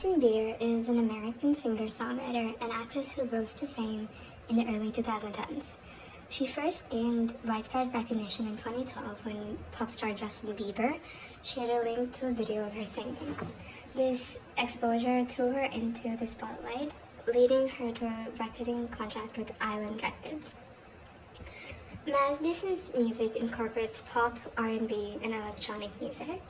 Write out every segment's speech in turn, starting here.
Madison Beer is an American singer-songwriter and actress who rose to fame in the early 2010s. She first gained widespread recognition in 2012 when pop star Justin Bieber shared a link to a video of her singing. This exposure threw her into the spotlight, leading her to a recording contract with Island Records. Madison's music incorporates pop, R&B, and electronic music.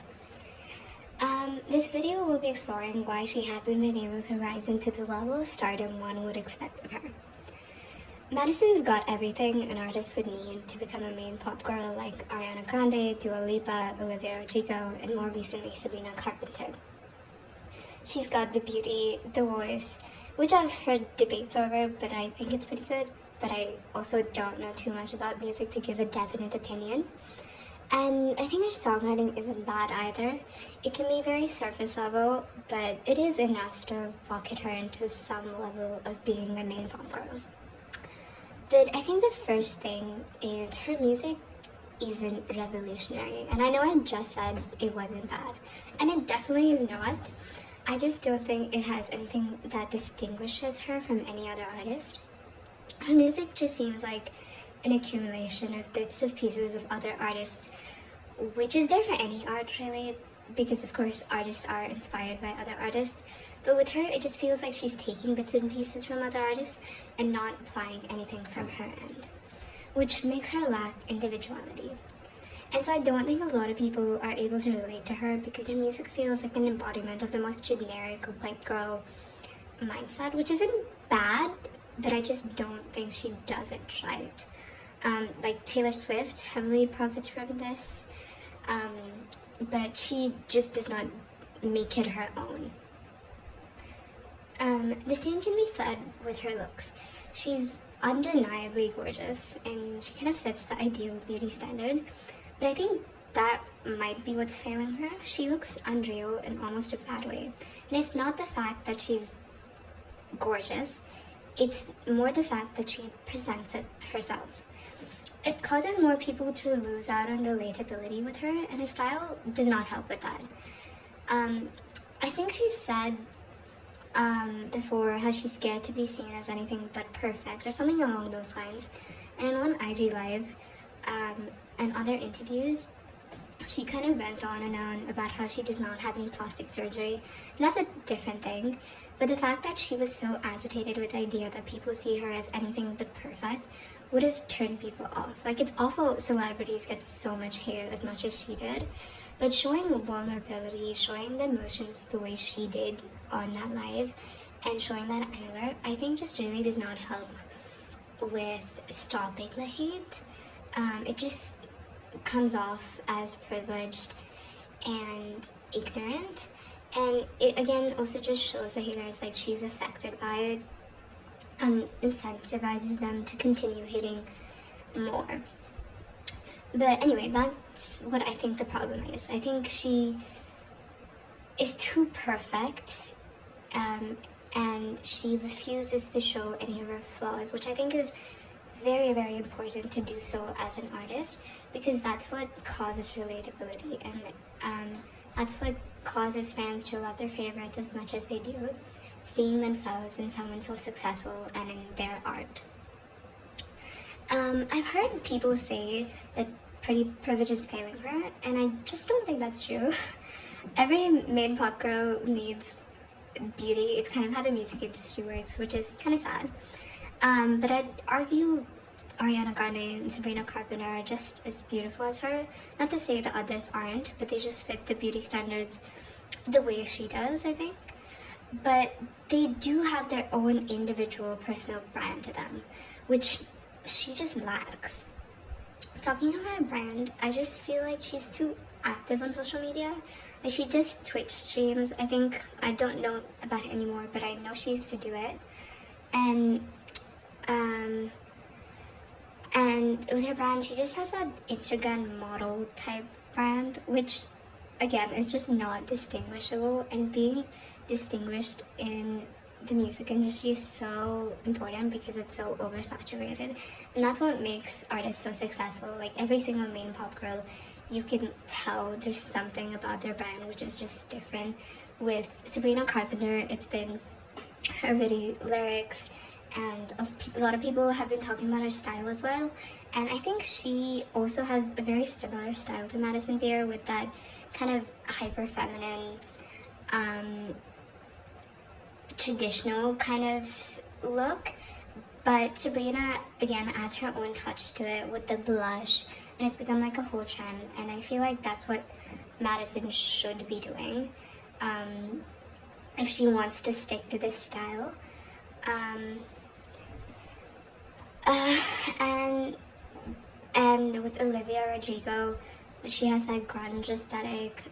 This video will be exploring why she hasn't been able to rise into the level of stardom one would expect of her. Madison's got everything an artist would need to become a main pop girl like Ariana Grande, Dua Lipa, Olivia Rodrigo, and more recently Sabrina Carpenter. She's got the beauty, the voice, which I've heard debates over, but I think it's pretty good. But I also don't know too much about music to give a definite opinion. And I think her songwriting isn't bad either. It can be very surface level, but it is enough to rocket her into some level of being a main pop girl. But I think the first thing is her music isn't revolutionary. And I know I just said it wasn't bad, and it definitely is not. I just don't think it has anything that distinguishes her from any other artist. Her music just seems like an accumulation of bits of pieces of other artists, which is there for any art really, because of course artists are inspired by other artists, but with her it just feels like she's taking bits and pieces from other artists and not applying anything from her end, which makes her lack individuality. And so I don't think a lot of people are able to relate to her because her music feels like an embodiment of the most generic white girl mindset, which isn't bad, but I just don't think she does it right. Like Taylor Swift heavily profits from this, but she just does not make it her own. The same can be said with her looks. She's undeniably gorgeous, and she kind of fits the ideal beauty standard, but I think that might be what's failing her. She looks unreal in almost a bad way, and it's not the fact that she's gorgeous, it's more the fact that she presents it herself. It causes more people to lose out on relatability with her, and her style does not help with that. I think she said before how she's scared to be seen as anything but perfect or something along those lines. And in one IG Live and other interviews, she kind of went on and on about how she does not have any plastic surgery, and that's a different thing. But the fact that she was so agitated with the idea that people see her as anything but perfect would have turned people off. Like, it's awful celebrities get so much hate as much as she did, but showing vulnerability, showing the emotions the way she did on that live, and showing that anger, I think just really does not help with stopping the hate. It just comes off as privileged and ignorant, and it again also just shows the haters like she's affected by it and incentivizes them to continue hating more. But anyway, that's what I think the problem is. I think she is too perfect, and she refuses to show any of her flaws, which I think is very, very important to do so as an artist, because that's what causes relatability, and that's what causes fans to love their favorites as much as they do, seeing themselves in someone so successful and in their art. I've heard people say that pretty privilege is failing her, and I just don't think that's true. Every main pop girl needs beauty. It's kind of how the music industry works, which is kind of sad. But I'd argue Ariana Grande and Sabrina Carpenter are just as beautiful as her. Not to say the others aren't, but they just fit the beauty standards the way she does, I think. But they do have their own individual personal brand to them, which she just lacks. Talking about her brand, I just feel like she's too active on social media. Like, she does Twitch streams, I think. I don't know about it anymore, but I know she used to do it. And with her brand, she just has that Instagram model type brand, which again is just not distinguishable, and being distinguished in the music industry is so important because it's so oversaturated, and that's what makes artists so successful. Like, every single main pop girl, you can tell there's something about their brand which is just different with Sabrina Carpenter, it's been her witty lyrics, and a lot of people have been talking about her style as well. And I think she also has a very similar style to Madison Beer, with that kind of hyper feminine, traditional kind of look. But Sabrina, again, adds her own touch to it with the blush, and it's become like a whole trend, and I feel like that's what Madison should be doing, if she wants to stick to this style. And with Olivia Rodrigo, she has that grunge aesthetic.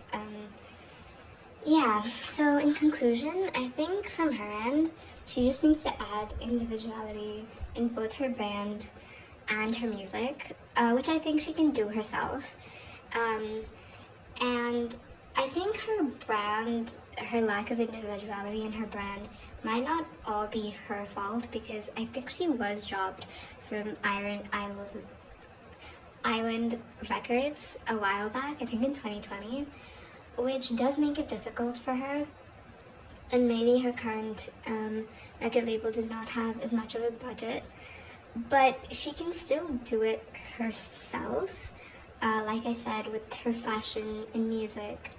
Yeah, so in conclusion, I think from her end, she just needs to add individuality in both her brand and her music, which I think she can do herself. And I think her lack of individuality in her brand might not all be her fault, because I think she was dropped from Island Records a while back, I think in 2020, which does make it difficult for her. And maybe her current record label does not have as much of a budget, but she can still do it herself, like I said, with her fashion and music,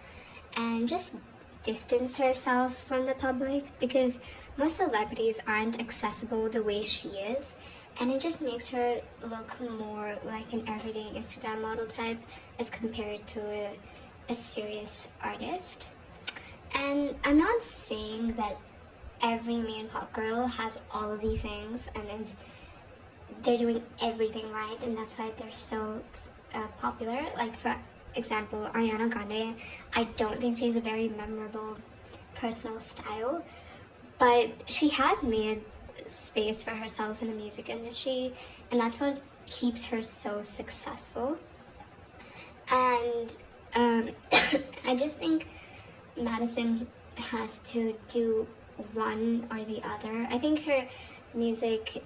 and just distance herself from the public, because most celebrities aren't accessible the way she is, and it just makes her look more like an everyday Instagram model type as compared to a serious artist. And I'm not saying that every main pop girl has all of these things and they're doing everything right, and that's why they're so popular. Like, for example, Ariana Grande, I don't think she has a very memorable personal style, but she has made space for herself in the music industry, and that's what keeps her so successful. And I just think Madison has to do one or the other. I think her music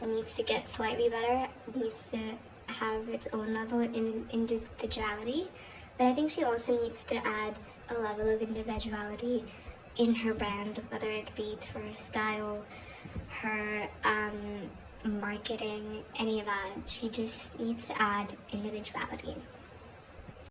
needs to get slightly better, needs to have its own level of individuality, but I think she also needs to add a level of individuality in her brand, whether it be through her style, her marketing, any of that. She just needs to add individuality.